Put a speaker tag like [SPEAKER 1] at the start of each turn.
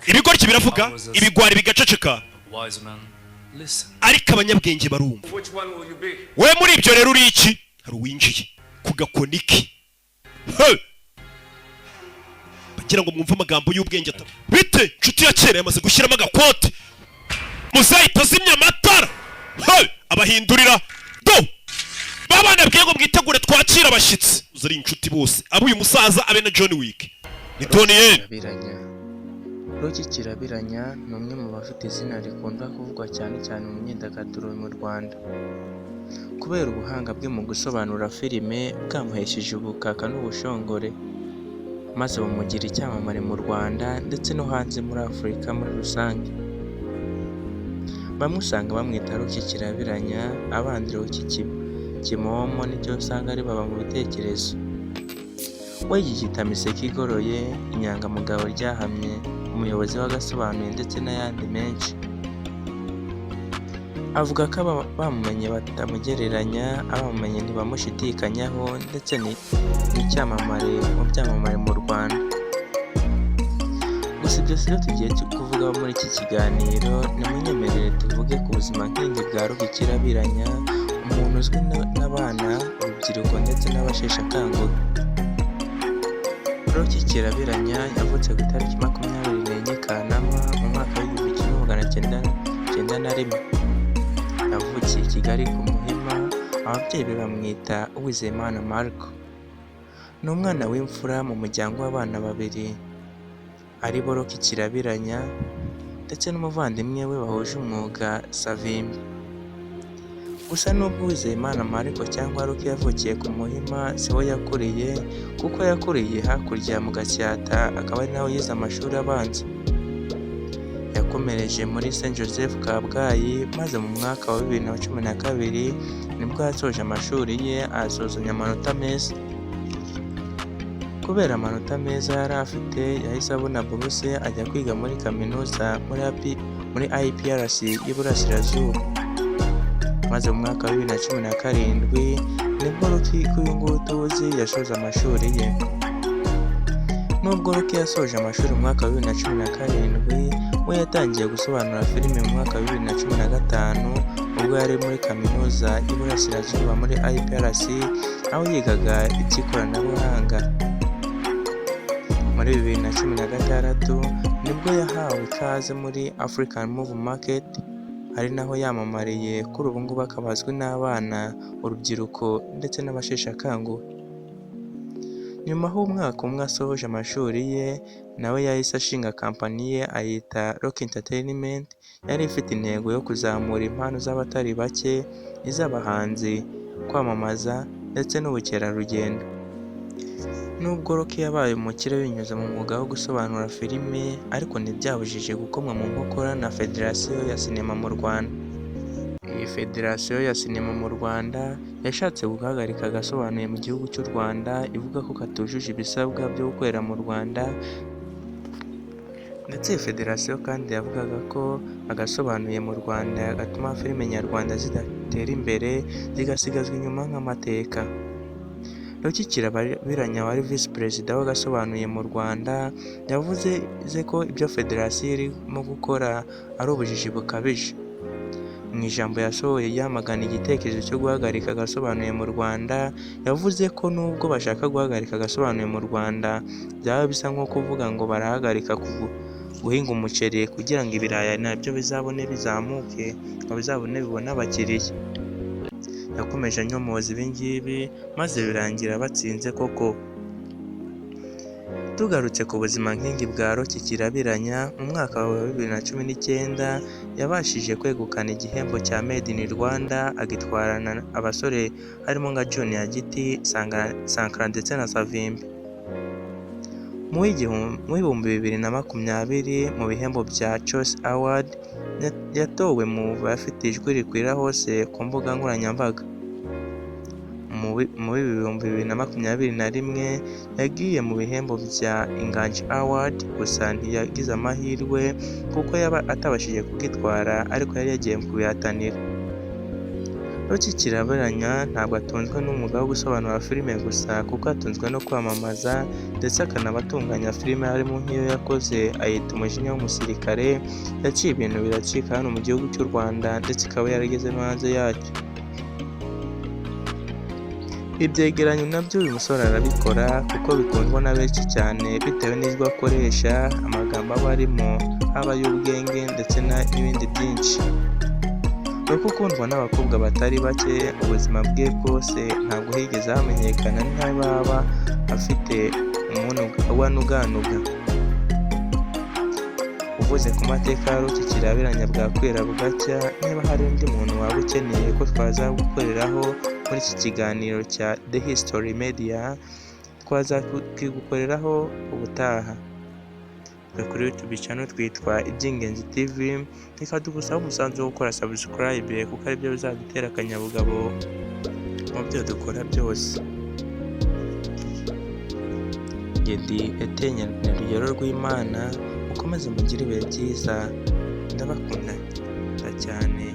[SPEAKER 1] ibigoryi biravuga ibigwari bigaceceka ariko abanyabwenge barumva. We muri ibyo rero uri iki? Hari uwinjiye ku gakoni ke bagira ngo mwumve amagambo y'ubwenge atatu. Bite nshuti ya kera yamaze gushyiramo agakote muzahita zimya amatara abahindurira do babana bwiye ngo mwitegure twakira abashyitsi uzari inshuti bose abo uyu musaza abe na John Wick ni Tony
[SPEAKER 2] Kirabiranya. Rocky Kirabiranya ni umwe mu bafite izina rikunda kuvugwa cyane cyane mu myidagaduro mu Rwanda kubera ubuhanga bwe mu gusobanura filime bwamuhesheje ubukaka n'ubushongore maze bumugira icyamamare mu Rwanda ndetse no hanze muri Afurika muri rusange. Bamwe usanga bamwita Rocky Kirabiranya, abandi Rocky Kimomo n'icyo usanga ari baba mu bitekerezo. We yiyita miseke igoroye, inyangamugayo ryahamye, umuyobozi w'agasobanuye ndetse n'ayandi menshi. Avuga ko bamumenye batamugereranya, abamumenye ntibamushidikanyaho ndetse n'icyamamare mu byamamare mu Rwanda. Gusa ibyo si byo tugiye kuvuga muri iki kiganiro, nimunyemerere tuvuge ku buzima nk'ingi bwa Rocky Kirabiranya, umuntu uzwi n'abana, urubyiruko ndetse n'abasheshe akanguhe. Rocky Kirabiranya yavutse ku itariki 24 Kanama mu mwaka w'1991. Yavukiye i Kigali ku Muhima, ababyeyi be bamwita Uwizeyimana Marco. Ni umwana w'imfura mu muryango w'abana babiri ari bo Rocky Kirabiranya ndetse n'umuvandimwe we bahuje umwuga Savimbi. Gusa nubwo Uwizeyimana Marco cyangwa Rocky yavukiye ku Muhima siho yakuriye kuko yakuriye hakurya mu Gasyata, akaba ari naho yize amashuri abanza. Yakomereje muri St Joseph Kabgayi maze mu mwaka wa 2012 nibwo yasoje amashuri ye asozanya amanota meza. Kubera amanota meza yari afite yahise abona buruse ajya kwiga muri kaminuza muri IPRC y'Iburasirazuba. Maze mu mwaka wa 2017 nibwo Rocky uyu nguyu tuzi yashoje amashuri ye. Nubwo Rocky yasoje amashuri mu mwaka wa 2017, we yatangiye gusobanura filime mu mwaka wa 2015 ubwo yari muri kaminuza y'Iburasirazuba muri IPRC aho yigaga iby'ikoranabuhanga. Muri 2016 nibwo yahawe ikaze muri African Movie Market, ari naho yamamariye kuri ubu ngubu akaba azwi n'abana, urubyiruko ndetse n'abasheshe akanguhe. Nyuma y'umwaka umwe asoje amashuri ye, nawe yahise ashinga kampani ye ayita Rocky Entertainment, yari ifite intego yo kuzamura impano z'abatari bake, iz'abahanzi, kwamamaza ndetse n'ubukerarugendo. Nubwo Rocky yabaye umukire binyuze mu mwuga wo gusobanura filime, ariko ntibyabujije gukomwa mu nkokora na Federasiyo ya Sinema mu Rwanda. Iyi Federasiyo ya Sinema mu Rwanda yashatse guhagarika agasobanuye mu gihugu cy'u Rwanda, ivuga ko katujuje ibisabwa byo gukorera mu Rwanda, ndetse iyi Federasiyo kandi yavugaga ko agasobanuye mu Rwanda gatuma filime nyarwanda zidatera imbere, zigasigazwa inyuma nk'amateka. Rocky Kirabiranya wari visi perezida w'agasobanuye mu Rwanda yavuze ko ibyo Federasiyo irimo gukora ari ubujiji bukabije. Mu ijambo yasohoye yamagana igitekerezo cyo guhagarika agasobanuye mu Rwanda, yavuze ko nubwo bashaka guhagarika agasobanuye mu Rwanda byaba bisa nko kuvuga ngo barahagarika guhinga umuceri kugira ngo ibiraya nabyo bizabone bizamuke, ngo bizabone bibone abakiriya. Yakomeje anyomoza ibingibi maze birangira batsinze koko. Tugarutse ku buzima nk'ingi bwa Rocky Kirabiranya, mu mwaka wa 2019 yabashije kwegukana igihembo cya Made in Rwanda agitwarana abasore harimo nka John Giti, Sankara ndetse na Savimbi. Mu 2020 mu bihembo bya Choice Award yatowe mu bafite ijwi rikwira hose ku mbuga nkoranyambaga. Mu 2021 yagiye mu bihembo bya Inganji Award, gusa ntiyagize amahirwe kuko yaba atabashije kugitwara, ariko yari yagiye kubihatanira. Ruki Kirabiranya ntabwo atunzwe n'umwuga wo gusobanura filime gusa kuko atunzwe no kwamamaza ndetse akanaba atunganya filime harimo nk'iyo yakoze ayita Umujinya w'umusirikare yaciye ibintu biracika hano mu gihugu cy'u Rwanda ndetse ikaba yarageze no hanze yacyo. Ibyegeranyo nabyo uyu musore arabikora kuko bikundwa na benshi cyane bitewe n'ijwi akoresha, amagambo aba arimo, haba ay'ubwenge ndetse n'ibindi byinshi. Nuko ukundwa n'abakobwa batari bake, ubuzima bwe bwose ntabwo higeze hamenyekana niba afite umuntu wanuganuga. Uvuze ku mateka ya Ruki Kirabiranya bwakwira bugacya, niba hari undi muntu waba ukeneye ko twaza gukoreraho muri iki kiganiro cya The History Media, twazakigukoreraho ubutaha. Kuri YouTube channel twitwa Iby'ingenzi TV, reka tugusaba umusanzu wo gukora subscribe kuko aribyo bizadutera akanyabugabo mu byo dukora byose. Ndi Etienne Rugero rw'Imana, mukomeze mugire ibihe byiza, ndabakunda cyane.